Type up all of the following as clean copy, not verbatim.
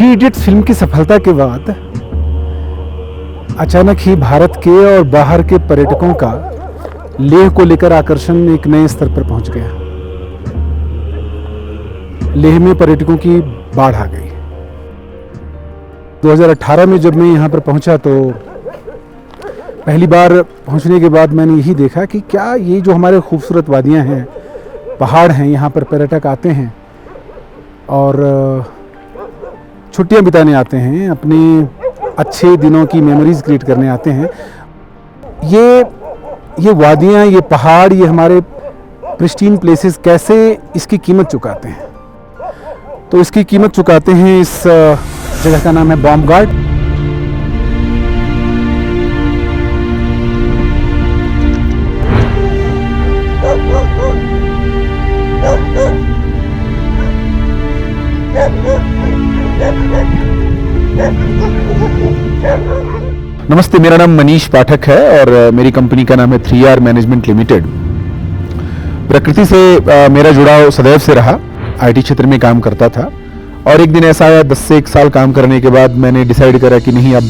Three idiots film की सफलता के बाद अचानक ही भारत के और बाहर के पर्यटकों का लेह को लेकर आकर्षण एक नए स्तर पर पहुंच गया। लेह में पर्यटकों की बाढ़ आ गई। 2018 में जब मैं यहाँ पर पहुंचा तो पहली बार पहुंचने के बाद मैंने यही देखा कि क्या ये जो हमारे खूबसूरत वादियाँ हैं, पहाड़ हैं, यहाँ पर पर्यटक आते हैं और छुट्टियाँ बिताने आते हैं, अपने अच्छे दिनों की मेमोरीज क्रिएट करने आते हैं। ये वादियाँ, ये पहाड़, ये हमारे प्रिस्टीन प्लेसेस कैसे इसकी कीमत चुकाते हैं। तो इसकी कीमत चुकाते हैं। इस जगह का नाम है बॉम्ब-गार्ड। नमस्ते, मेरा नाम मनीष पाठक है और मेरी कंपनी का नाम है 3R मैनेजमेंट लिमिटेड। प्रकृति से मेरा जुड़ाव सदैव से रहा। आईटी क्षेत्र में काम करता था और एक दिन ऐसा आया, 10 से 1 साल काम करने के बाद मैंने डिसाइड करा कि नहीं, अब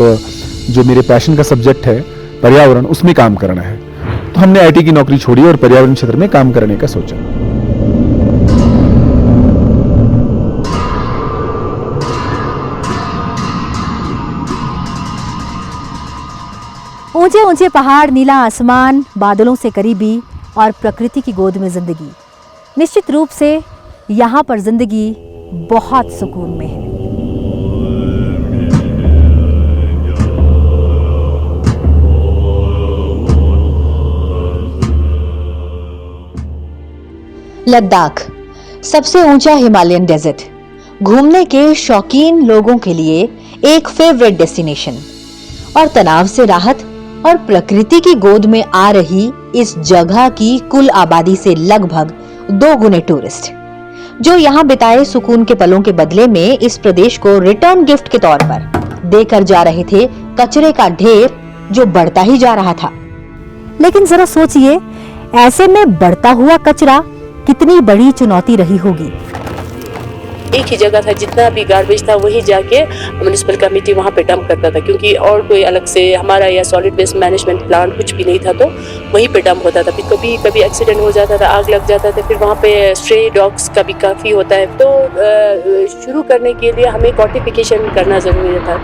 जो मेरे पैशन का सब्जेक्ट है पर्यावरण, उसमें काम करना है। तो हमने आईटी की नौकरी छोड़ी और पर्यावरण क्षेत्र में काम करने का सोचा। ऊंचे ऊंचे पहाड़, नीला आसमान, बादलों से करीबी और प्रकृति की गोद में जिंदगी। निश्चित रूप से यहाँ पर जिंदगी बहुत सुकून में है। लद्दाख, सबसे ऊंचा हिमालयन डेजर्ट, घूमने के शौकीन लोगों के लिए एक फेवरेट डेस्टिनेशन और तनाव से राहत और प्रकृति की गोद में आ रही इस जगह की कुल आबादी से लगभग 2 गुने टूरिस्ट, जो यहाँ बिताए सुकून के पलों के बदले में इस प्रदेश को रिटर्न गिफ्ट के तौर पर देकर जा रहे थे कचरे का ढेर जो बढ़ता ही जा रहा था। लेकिन जरा सोचिए, ऐसे में बढ़ता हुआ कचरा कितनी बड़ी चुनौती रही होगी। एक ही जगह था, जितना भी गार्बेज था वही जाके म्युनिसिपल कमेटी वहाँ पे डंप करता था, क्योंकि और कोई अलग से हमारा या सॉलिड वेस्ट मैनेजमेंट प्लांट कुछ भी नहीं था, तो वहीं पे डंप होता था। फिर कभी एक्सीडेंट हो जाता था, आग लग जाता था, फिर वहाँ पे स्ट्रे डॉग्स का भी काफ़ी होता है। तो शुरू करने के लिए हमें कॉन्टिफिकेशन करना जरूरी था।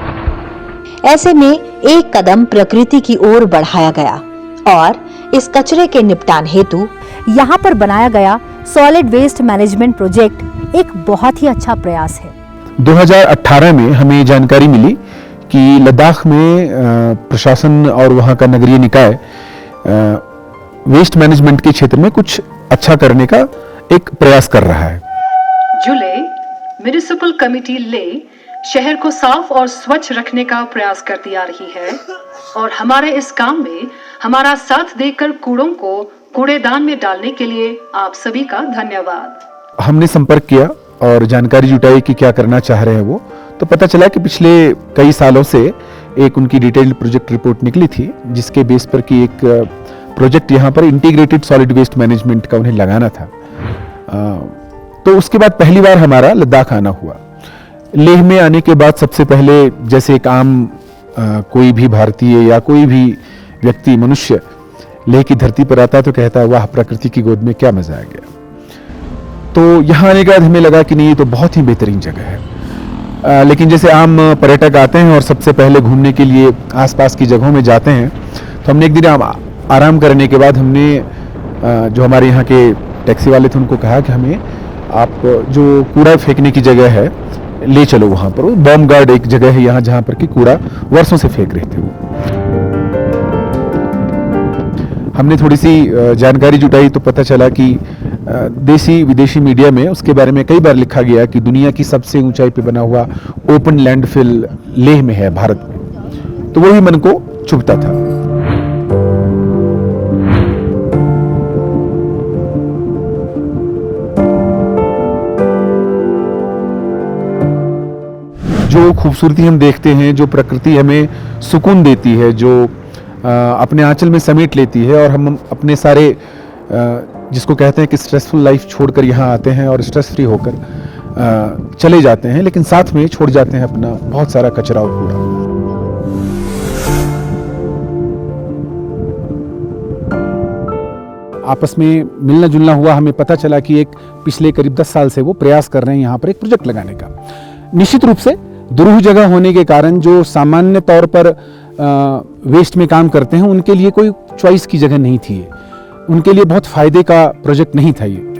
ऐसे में एक कदम प्रकृति की ओर बढ़ाया गया और इस कचरे के निपटान हेतु यहाँ पर बनाया गया सॉलिड वेस्ट मैनेजमेंट प्रोजेक्ट एक बहुत ही अच्छा प्रयास है। 2018 में हमें जानकारी मिली कि लद्दाख में प्रशासन और वहाँ का नगरीय निकाय वेस्ट मैनेजमेंट के क्षेत्र में कुछ अच्छा करने का एक प्रयास कर रहा है। जुले म्युनिसिपल कमेटी ले शहर को साफ और स्वच्छ रखने का प्रयास करती आ रही है और हमारे इस काम में हमारा साथ देकर कूड़ों को कूड़ेदान में डालने के लिए आप सभी का धन्यवाद। हमने संपर्क किया और जानकारी जुटाई कि क्या करना चाह रहे हैं वो। तो पता चला कि पिछले कई सालों से एक उनकी डिटेल्ड प्रोजेक्ट रिपोर्ट निकली थी, जिसके बेस पर कि एक प्रोजेक्ट यहाँ पर इंटीग्रेटेड सॉलिड वेस्ट मैनेजमेंट का उन्हें लगाना था। तो उसके बाद पहली बार हमारा लद्दाख आना हुआ। लेह में आने के बाद सबसे पहले, जैसे एक आम कोई भी भारतीय या कोई भी व्यक्ति, मनुष्य लेह की धरती पर आता है तो कहता है, वाह, प्रकृति की गोद में क्या मजा आ गया। तो यहाँ आने के बाद हमें लगा कि नहीं, ये तो बहुत ही बेहतरीन जगह है। लेकिन जैसे आम पर्यटक आते हैं और सबसे पहले घूमने के लिए आसपास की जगहों में जाते हैं, तो हमने एक दिन आराम करने के बाद हमने जो हमारे यहाँ के टैक्सी वाले थे उनको कहा कि हमें आप जो कूड़ा फेंकने की जगह है ले चलो वहाँ पर। बॉम्ब-गार्ड एक जगह है यहाँ जहाँ पर कि कूड़ा वर्षों से फेंक रहे थे वो। हमने थोड़ी सी जानकारी जुटाई तो पता चला कि देसी विदेशी मीडिया में उसके बारे में कई बार लिखा गया कि दुनिया की सबसे ऊंचाई पे बना हुआ ओपन लैंडफिल लेह में है, भारत में। तो वही मन को चुभता था। जो खूबसूरती हम देखते हैं, जो प्रकृति हमें सुकून देती है, जो अपने आंचल में समेट लेती है, और हम अपने सारे जिसको कहते हैं कि स्ट्रेसफुल लाइफ छोड़कर यहाँ आते हैं और स्ट्रेस फ्री होकर चले जाते हैं, लेकिन साथ में छोड़ जाते हैं अपना बहुत सारा कचरा और कूड़ा। आपस में मिलना जुलना हुआ, हमें पता चला कि एक पिछले करीब 10 साल से वो प्रयास कर रहे हैं यहाँ पर एक प्रोजेक्ट लगाने का। निश्चित रूप से दुरूह जगह होने के कारण जो सामान्य तौर पर वेस्ट में काम करते हैं उनके लिए कोई चॉइस की जगह नहीं थी, उनके लिए बहुत फायदे का प्रोजेक्ट नहीं था ये।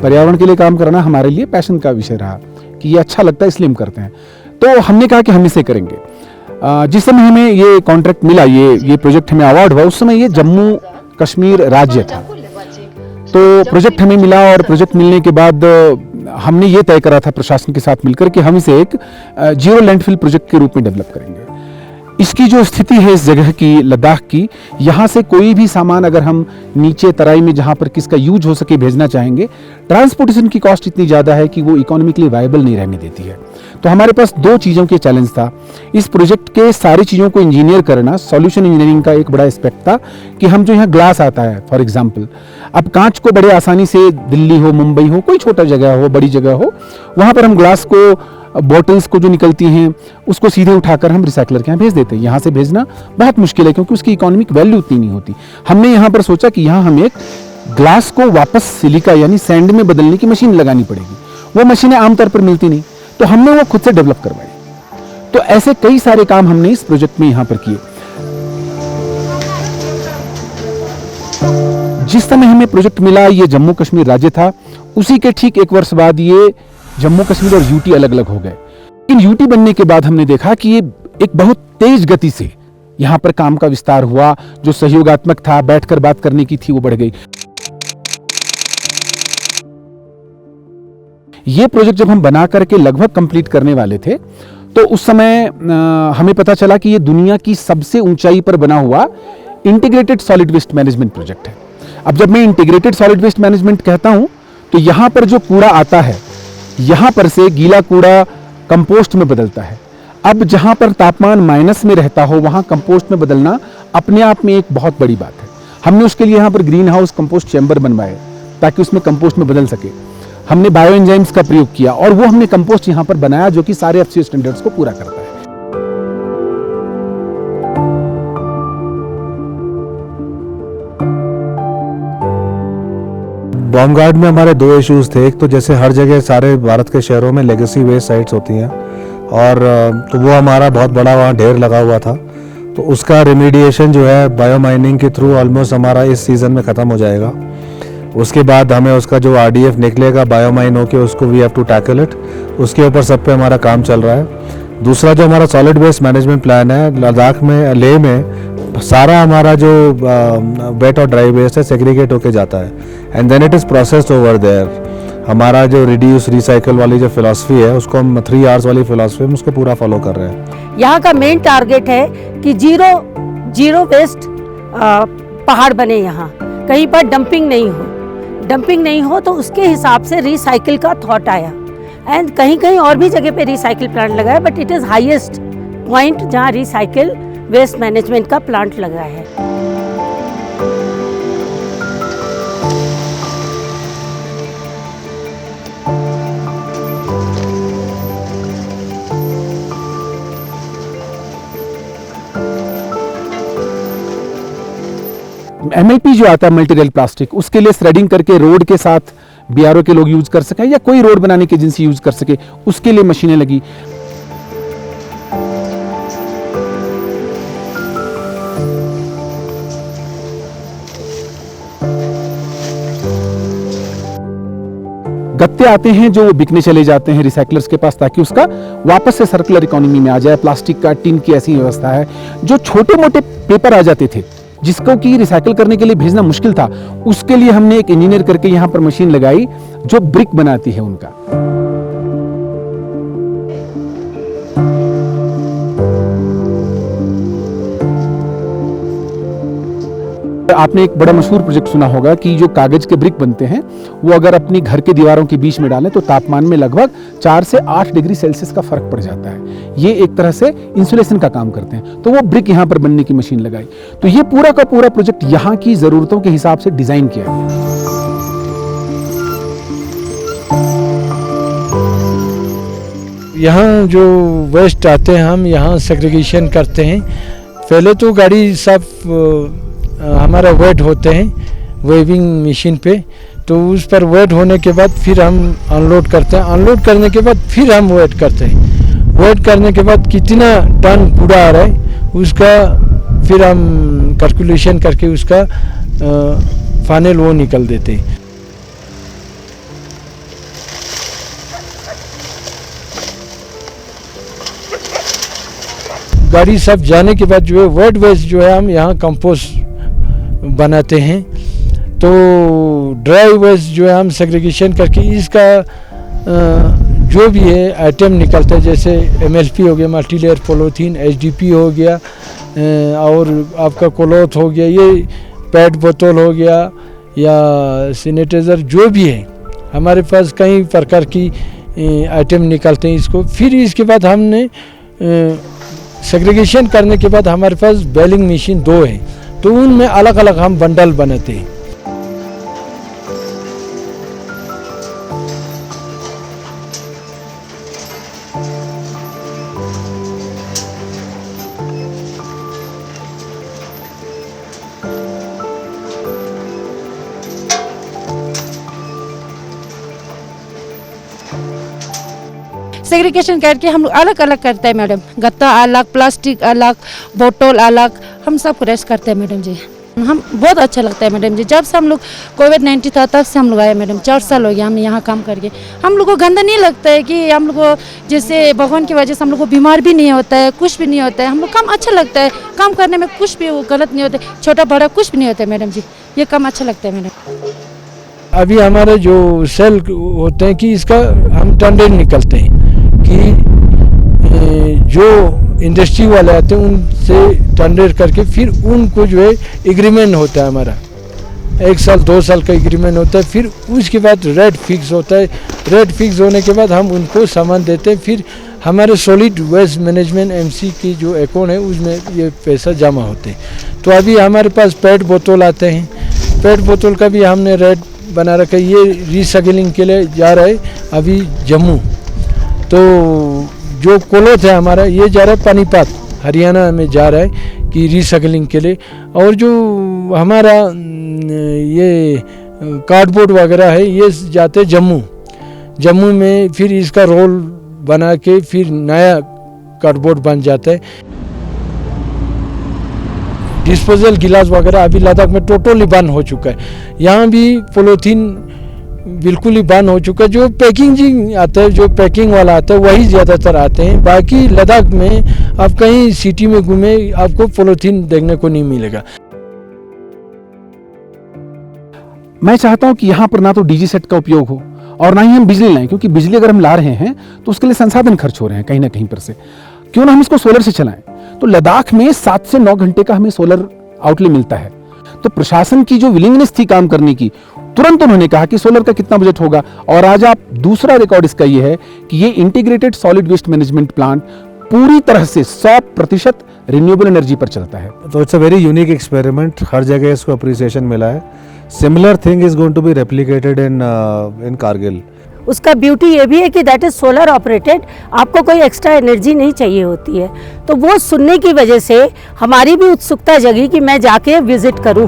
पर्यावरण के लिए काम करना हमारे लिए पैशन का विषय रहा कि ये अच्छा लगता है इसलिए हम करते हैं। तो हमने कहा कि हम इसे करेंगे। जिस समय हमें ये कॉन्ट्रैक्ट मिला, ये प्रोजेक्ट हमें अवार्ड हुआ, उस समय ये जम्मू कश्मीर राज्य था। तो प्रोजेक्ट हमें मिला और प्रोजेक्ट मिलने के बाद हमने ये तय करा था प्रशासन के साथ मिलकर कि हम इसे एक जीरो लैंडफिल प्रोजेक्ट के रूप में डेवलप करेंगे। इसकी जो स्थिति है इस जगह की, लद्दाख की, यहाँ से कोई भी सामान अगर हम नीचे तराई में जहाँ पर किसका यूज हो सके भेजना चाहेंगे, ट्रांसपोर्टेशन की कॉस्ट इतनी ज़्यादा है कि वो इकोनॉमिकली वायबल नहीं रहने देती है। तो हमारे पास दो चीज़ों के चैलेंज था। इस प्रोजेक्ट के सारी चीज़ों को इंजीनियर करना, सॉल्यूशन इंजीनियरिंग का एक बड़ा एस्पेक्ट था कि हम जो यहाँ ग्लास आता है फॉर एग्जाम्पल, अब कांच को बड़े आसानी से दिल्ली हो, मुंबई हो, कोई छोटा जगह हो, बड़ी जगह हो, वहाँ पर हम ग्लास को, बॉटल्स को जो निकलती हैं उसको सीधे उठाकर हम रिसाइकलर के यहाँ भेज देते हैं। यहाँ से भेजना बहुत मुश्किल है क्योंकि उसकी इकोनॉमिक वैल्यू उतनी नहीं होती। हमने यहाँ पर सोचा कि यहाँ हम एक ग्लास को वापस सिलिका यानी सैंड में बदलने की मशीन लगानी पड़ेगी। वो मशीनें आमतौर पर मिलती नहीं, तो हमने वो खुद से डेवलप करवाई। तो ऐसे कई सारे काम हमने इस प्रोजेक्ट में यहाँ पर किए। जिस समय हमें प्रोजेक्ट मिला, ये जम्मू कश्मीर राज्य था, उसी के ठीक 1 वर्ष बाद ये जम्मू कश्मीर और यूटी अलग अलग हो गए। लेकिन यूटी बनने के बाद हमने देखा कि ये एक बहुत तेज गति से यहाँ पर काम का विस्तार हुआ। जो सहयोगात्मक था, बैठकर बात करने की थी, वो बढ़ गई। ये प्रोजेक्ट जब हम बना करके लगभग कंप्लीट करने वाले थे, तो उस समय हमें पता चला कि ये दुनिया की सबसे ऊंचाई पर बना हुआ integrated solid waste management project है। अब जब मैं इंटीग्रेटेड सॉलिड वेस्ट मैनेजमेंट कहता हूं, तो यहां पर जो कूड़ा आता है, यहां पर से गीला कूड़ा कंपोस्ट में बदलता है। अब जहां पर तापमान माइनस में रहता हो, वहां कंपोस्ट में बदलना अपने आप में एक बहुत बड़ी बात है। हमने उसके लिए यहां पर ग्रीन हाउस कंपोस्ट चैम्बर बनवाए ताकि उसमें कंपोस्ट में बदल सके। हमने बायो एंजाइम्स का प्रयोग किया और वो हमने कंपोस्ट यहां पर बनाया जो कि सारे एफसीओ स्टैंडर्ड्स को पूरा करता है। बॉम्ब गार्ड में हमारे 2 इश्यूज थे। एक तो जैसे हर जगह सारे भारत के शहरों में लेगेसी वेस्ट साइट्स होती हैं और तो वो हमारा बहुत बड़ा वहाँ ढेर लगा हुआ था। तो उसका रिमीडिएशन जो है बायो माइनिंग के थ्रू ऑलमोस्ट हमारा इस सीज़न में ख़त्म हो जाएगा। उसके बाद हमें उसका जो RDF निकलेगा बायो माइन होके, उसको we have to tackle it. उसके ऊपर सब पे हमारा काम चल रहा है। दूसरा जो हमारा सॉलिड वेस्ट मैनेजमेंट प्लान है, लद्दाख में, लेह में सारा हमारा जो वेट और ड्राई वेस्ट है सेग्रीगेट होके जाता है and then it is processed over there. हमारा जो रिड्यूस रिसाइकल वाली जो फिलॉसफी है, उसको हम 3 आवर्स वाली फिलॉसफी हम उसको पूरा फॉलो कर रहे हैं। यहाँ का मेन टारगेट है कि जीरो वेस्ट पहाड़ बने, यहाँ कहीं पर डंपिंग नहीं हो तो उसके हिसाब से रिसाइकिल का थॉट आया एंड कहीं कहीं और भी जगह पे रिसाइकिल प्लांट लगाया, but it is highest point जहाँ रिसाइकिल वेस्ट मैनेजमेंट का प्लांट लगा है। MLP जो आता है मल्टीरेल प्लास्टिक, उसके लिए थ्रेडिंग करके रोड के साथ BRO के लोग यूज कर सकें या कोई रोड बनाने की एजेंसी यूज कर सके, उसके लिए मशीनें लगी। गत्ते आते हैं जो बिकने चले जाते हैं रिसाइकलर्स के पास ताकि उसका वापस से सर्कुलर इकोनॉमी में आ जाए। प्लास्टिक का, टिन की ऐसी व्यवस्था है। जो छोटे मोटे पेपर आ जाते थे जिसको कि रिसाइकल करने के लिए भेजना मुश्किल था, उसके लिए हमने एक इंजीनियर करके यहाँ पर मशीन लगाई जो ब्रिक बनाती है उनका। आपने एक बड़ा मशहूर प्रोजेक्ट सुना होगा कि जो कागज के ब्रिक बनते हैं वो अगर अपनी घर के दीवारों के बीच में डालें तो तापमान में लगभग 4 से 8 डिग्री सेल्सियस का फर्क पड़ जाता है। ये एक तरह से इंसुलेशन का काम करते हैं। तो वो ब्रिक यहाँ पर बनने की मशीन लगाई। तो ये पूरा का पूरा प्रोजेक्ट यहाँ की जरूरतों के हिसाब से डिजाइन किया गया। यहाँ जो वेस्ट आते हैं हम यहाँ सेग्रीगेशन करते हैं। पहले तो गाड़ी सब हमारा वेट होते हैं वेविंग मशीन पे, तो उस पर वेट होने के बाद फिर हम अनलोड करते हैं। अनलोड करने के बाद फिर हम वेट करते हैं। वेट करने के बाद कितना टन कूड़ा आ रहा है उसका फिर हम कैलकुलेशन करके उसका फाइनल वो निकल देते हैं। गाड़ी सब जाने के बाद जो है वेट वेस्ट जो है हम यहाँ कंपोस्ट बनाते हैं। तो ड्राई वेस्ट जो है हम सेग्रीगेशन करके इसका जो भी है आइटम निकलता है, जैसे MLP हो गया, मल्टी लेयर पॉलीथीन, HDP हो गया, और आपका क्लॉथ हो गया, ये पैड बोतल हो गया या सैनिटाइज़र, जो भी है हमारे पास कई प्रकार की आइटम निकलते हैं। इसको फिर इसके बाद हमने सेग्रीगेशन करने के बाद हमारे पास बेलिंग मशीन 2 है, तो उनमें अलग अलग हम बंडल बनाते हैं। सेग्रीगेशन करके हम लोग अलग अलग करते हैं मैडम, गत्ता अलग, प्लास्टिक अलग, बोतल अलग, हम सब फ्रेश करते हैं मैडम जी। हम बहुत अच्छा लगता है मैडम जी। जब से हम लोग कोविड-19 था तब से हम लोग आए मैडम, 4 साल हो गया हमें यहाँ काम करके। हम लोग को गंदा नहीं लगता है कि हम लोग को जैसे भगवान की वजह से हम लोग को बीमार भी नहीं होता है, कुछ भी नहीं होता है। हम लोग काम अच्छा लगता है, काम करने में कुछ भी गलत नहीं होता है, छोटा बड़ा कुछ भी नहीं होता है मैडम जी। ये काम अच्छा लगता है मैडम। अभी हमारे जो सेल होते हैं कि इसका हम टेंडर निकलते हैं कि जो इंडस्ट्री वाले आते हैं उनसे टेंडर करके फिर उनको जो है एग्रीमेंट होता है हमारा, 1 साल 2 साल का एग्रीमेंट होता है। फिर उसके बाद रेट फिक्स होता है। रेट फिक्स होने के बाद हम उनको सामान देते हैं। फिर हमारे सॉलिड वेस्ट मैनेजमेंट MC की जो अकाउंट है उसमें ये पैसा जमा होते हैं। तो अभी हमारे पास पेट बोतल आते हैं, पेट बोतल का भी हमने रेट बना रखा है। ये रिसाइकलिंग के लिए जा रहा है अभी जम्मू। तो जो क्लॉथ है हमारा ये जा रहा है पानीपत हरियाणा में जा रहा है कि रिसाइकलिंग के लिए। और जो हमारा ये कार्डबोर्ड वगैरह है ये जाते हैं जम्मू। जम्मू में फिर इसका रोल बना के फिर नया कार्डबोर्ड बन जाता है। डिस्पोजल गिलास वगैरह अभी लद्दाख में टोटली बंद हो चुका है। यहाँ भी पॉलीथीन बिल्कुल ही बंद हो चुका है। जो पैकिंग आता है, जो पैकिंग वाला आता है वही ज़्यादातर आते हैं। बाकी लद्दाख में आप कहीं सिटी में घूमे आपको पॉलीथीन देखने को नहीं मिलेगा। मैं चाहता हूं कि यहाँ पर ना तो DG सेट का उपयोग हो और ना ही हम बिजली लाएं, क्योंकि बिजली अगर हम ला रहे हैं तो उसके लिए संसाधन खर्च हो रहे हैं कहीं ना कहीं पर से। क्यों ना हम इसको सोलर से चलाएं। तो लद्दाख में 7 से 9 घंटे का हमें सोलर आउटले मिलता है। तो प्रशासन की जो विलिंगनेस थी काम करने की, तुरंत उन्होंने कहा कि सोलर का कितना बजट होगा। और आज आप दूसरा रिकॉर्ड इसका ये है कि ये integrated solid waste management plant पूरी तरह से 100% रिन्यूएबल एनर्जी पर चलता है। तो it's a very unique experiment, हर जगह इसको अप्रिसिएशन मिला है। Similar thing is going to be replicated in Kargil. उसका ब्यूटी ये भी है कि दैट इज़ सोलर ऑपरेटेड, आपको कोई एक्स्ट्रा एनर्जी नहीं चाहिए होती है। तो वो सुनने की वजह से हमारी भी उत्सुकता जगी कि मैं जाके विजिट करूं।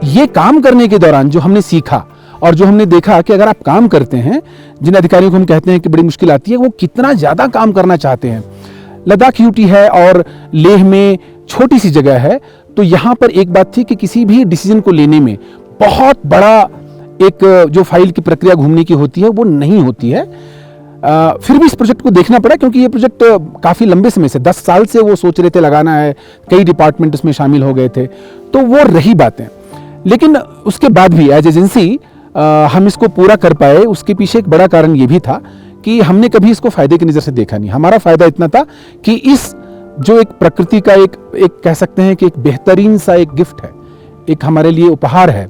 ये काम करने के दौरान जो हमने सीखा और जो हमने देखा कि अगर आप काम करते हैं, जिन अधिकारियों को हम कहते हैं कि बड़ी मुश्किल आती है, वो कितना ज्यादा काम करना चाहते हैं। लद्दाख यूटी है और लेह में छोटी सी जगह है, तो यहां पर एक बात थी कि किसी भी डिसीजन को लेने में बहुत बड़ा एक जो फाइल की प्रक्रिया घूमने की होती है वो नहीं होती है। फिर भी इस प्रोजेक्ट को देखना पड़ा, क्योंकि ये प्रोजेक्ट काफी लंबे समय से 10 साल से वो सोच रहे थे लगाना है, कई डिपार्टमेंट उसमें शामिल हो गए थे, तो वो रही बातें। लेकिन उसके बाद भी एज एजेंसी हम इसको पूरा कर पाए, उसके पीछे एक बड़ा कारण ये भी था कि हमने कभी इसको फायदे की नजर से देखा नहीं। हमारा फायदा इतना था कि इस जो एक प्रकृति का एक कह सकते हैं कि एक बेहतरीन सा एक गिफ्ट है, एक हमारे लिए उपहार है,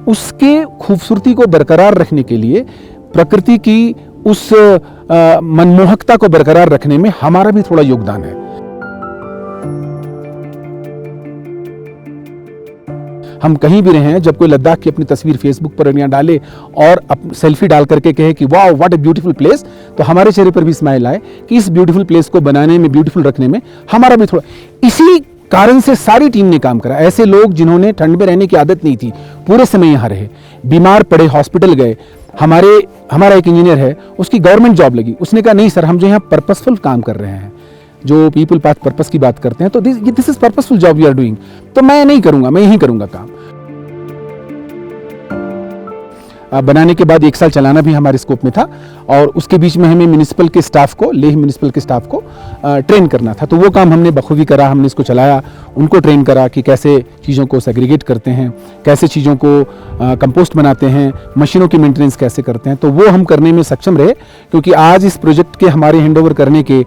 उसके खूबसूरती को बरकरार रखने के लिए, प्रकृति की उस मनमोहकता को बरकरार रखने में हमारा भी थोड़ा योगदान है। हम कहीं भी रहे हैं, जब कोई लद्दाख की अपनी तस्वीर फेसबुक पर या डाले और सेल्फी डाल करके कहे कि वाह व्हाट ए ब्यूटीफुल प्लेस, तो हमारे चेहरे पर भी स्माइल आए कि इस ब्यूटीफुल प्लेस को बनाने में, ब्यूटीफुल रखने में हमारा भी थोड़ा, इसी कारण से सारी टीम ने काम करा। ऐसे लोग जिन्होंने ठंड में रहने की आदत नहीं थी, पूरे समय यहाँ रहे, बीमार पड़े, हॉस्पिटल गए। हमारा एक इंजीनियर है, उसकी गवर्नमेंट जॉब लगी, उसने कहा नहीं सर, हम जो यहाँ पर्पसफुल काम कर रहे हैं, जो पीपल पाथ पर्पस की बात करते हैं, तो this is purposeful job we are doing, तो मैं नहीं करूंगा, मैं यही करूंगा काम। बनाने के बाद 1 साल चलाना भी हमारे स्कोप में था, और उसके बीच में हमें म्यूनिसिपल के स्टाफ को, लेह म्यूनिसिपल के स्टाफ को ट्रेन करना था, तो वो काम हमने बखूबी करा। हमने इसको चलाया, उनको ट्रेन करा कि कैसे चीज़ों को सेग्रीगेट करते हैं, कैसे चीज़ों को कंपोस्ट बनाते हैं, मशीनों की मेंटेनेंस कैसे करते हैं, तो वो हम करने में सक्षम रहे। क्योंकि आज इस प्रोजेक्ट के हमारे हैंडओवर करने के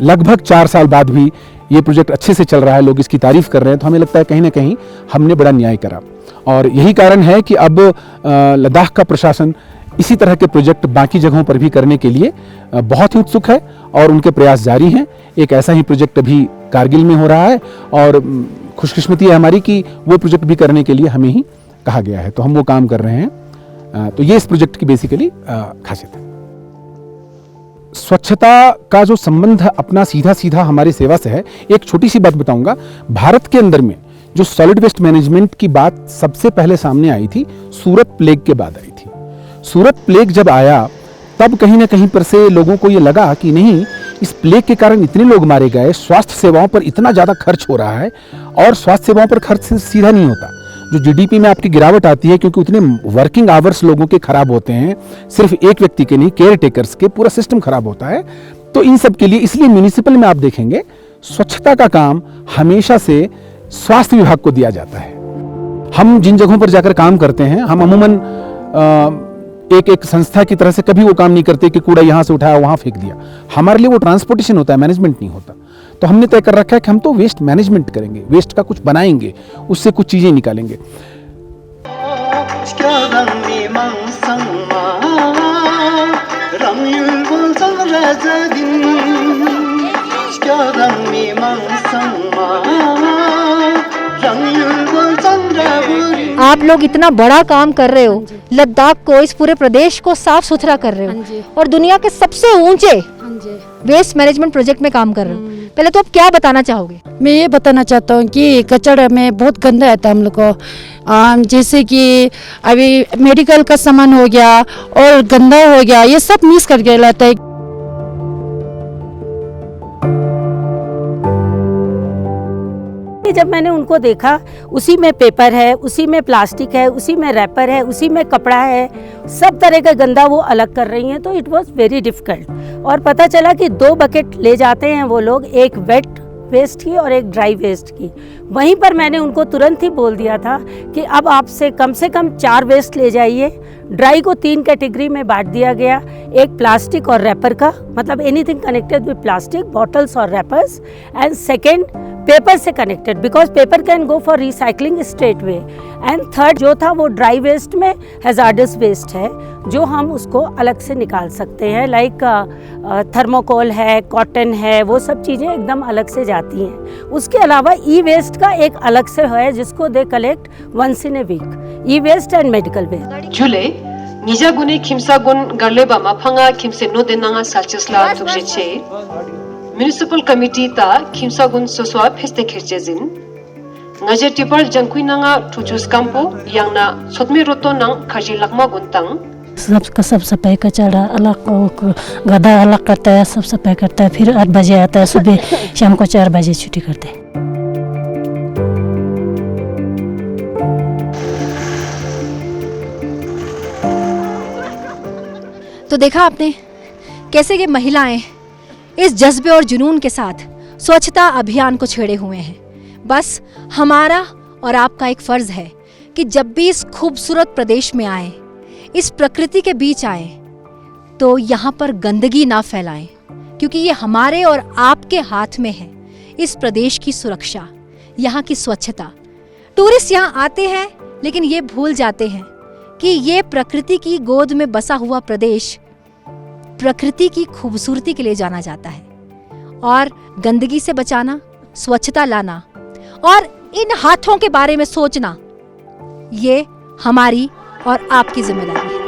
लगभग 4 साल बाद भी ये प्रोजेक्ट अच्छे से चल रहा है, लोग इसकी तारीफ कर रहे हैं, तो हमें लगता है कहीं ना कहीं हमने बड़ा न्याय करा। और यही कारण है कि अब लद्दाख का प्रशासन इसी तरह के प्रोजेक्ट बाकी जगहों पर भी करने के लिए बहुत ही उत्सुक है, और उनके प्रयास जारी हैं। एक ऐसा ही प्रोजेक्ट अभी कारगिल में हो रहा है, और खुशकिस्मती है हमारी कि वो प्रोजेक्ट भी करने के लिए हमें ही कहा गया है, तो हम वो काम कर रहे हैं। तो ये इस प्रोजेक्ट की बेसिकली खासियत है। स्वच्छता का जो संबंध अपना सीधा सीधा हमारी सेवा से है, एक छोटी सी बात बताऊंगा। भारत के अंदर में जो सॉलिड वेस्ट मैनेजमेंट की बात सबसे पहले सामने आई थी, सूरत प्लेग के बाद आई थी। सूरत प्लेग जब आया, तब कहीं ना कहीं पर से लोगों को ये लगा कि नहीं, इस प्लेग के कारण इतने लोग मारे गए, स्वास्थ्य सेवाओं पर इतना ज़्यादा खर्च हो रहा है, और स्वास्थ्य सेवाओं पर खर्च सीधा नहीं होता, जो जीडीपी में आपकी गिरावट आती है, क्योंकि उतने वर्किंग आवर्स लोगों के खराब होते हैं, सिर्फ एक व्यक्ति के नहीं, केयर टेकर्स के, पूरा सिस्टम खराब होता है। तो इन सब के लिए, इसलिए म्यूनिसिपल में आप देखेंगे स्वच्छता का काम हमेशा से स्वास्थ्य विभाग को दिया जाता है। हम जिन जगहों पर जाकर काम करते हैं, हम अमूमन एक संस्था की तरह से कभी वो काम नहीं करते कि कूड़ा यहाँ से उठाया वहाँ फेंक दिया। हमारे लिए वो ट्रांसपोर्टेशन होता है, मैनेजमेंट नहीं होता। तो हमने तय कर रखा है कि हम तो वेस्ट मैनेजमेंट करेंगे, वेस्ट का कुछ बनाएंगे, उससे कुछ चीजें निकालेंगे। आप लोग इतना बड़ा काम कर रहे हो, लद्दाख को, इस पूरे प्रदेश को साफ सुथरा कर रहे हो, और दुनिया के सबसे ऊंचे वेस्ट मैनेजमेंट प्रोजेक्ट में काम कर रहे हो। पहले तो आप क्या बताना चाहोगे? मैं ये बताना चाहता हूँ कि कचरा में बहुत गंदा आता है हम लोग को, जैसे कि अभी मेडिकल का सामान हो गया और गंदा हो गया, ये सब मिक्स करके लाता है। जब मैंने उनको देखा, उसी में पेपर है, उसी में प्लास्टिक है, उसी में रैपर है, उसी में कपड़ा है, सब तरह का गंदा वो अलग कर रही हैं, तो इट वाज वेरी डिफिकल्ट। और पता चला कि 2 बकेट ले जाते हैं वो लोग, एक वेट वेस्ट की और एक ड्राई वेस्ट की। वहीं पर मैंने उनको तुरंत ही बोल दिया था कि अब आपसे कम से कम 4 वेस्ट ले जाइए। ड्राई को 3 कैटेगरी में बांट दिया गया, एक प्लास्टिक और रैपर का, मतलब anything connected with plastic, bottles और रैपर्स, एंड सेकेंड पेपर से connected, because paper can go for recycling straight way, and third जो था वो ड्राई वेस्ट में हैजार्डस वेस्ट है, जो हम उसको अलग से निकाल सकते हैं, लाइक थर्मोकोल है, कॉटन है, वो सब चीज़ें एकदम अलग से जाती हैं। उसके अलावा ई वेस्ट का एक अलग से है जिसको they collect once in a week, e waste and medical waste. जुले निजागुनी खिमसागुन गरलेबा माफांगा खिमसे नो देनांगा साचेसला तुगजेचे म्युनिसिपल कमिटी ता खिमसागुन सोसवा फेस्ते खेचेजिन ngaje tipar jangkui nanga thuchus kampo yangna sotme roto nang khaji lakma guntang सबका सब सफाई का चढ़ा अलग, गधा अलग करता है, सब सफाई करता है, फिर 8 बजे आता है, सुबह शाम को 4 बजे छुट्टी करते हैं। तो देखा आपने कैसे ये महिलाएं इस जज्बे और जुनून के साथ स्वच्छता अभियान को छेड़े हुए हैं। बस हमारा और आपका एक फर्ज है कि जब भी इस खूबसूरत प्रदेश में आए, इस प्रकृति के बीच आए, तो यहाँ पर गंदगी ना फैलाएं, क्योंकि ये हमारे और आपके हाथ में है। इस प्रदेश की सुरक्षा, यहाँ की स्वच्छता। टूरिस्ट यहाँ आते हैं, लेकिन ये भूल जाते हैं कि ये प्रकृति की गोद में बसा हुआ प्रदेश प्रकृति की खूबसूरती के लिए जाना जाता है। और गंदगी से बचाना, स्वच्छता लाना और इन हाथों के बारे में सोचना ये हमारी और आपकी जिम्मेदारी है।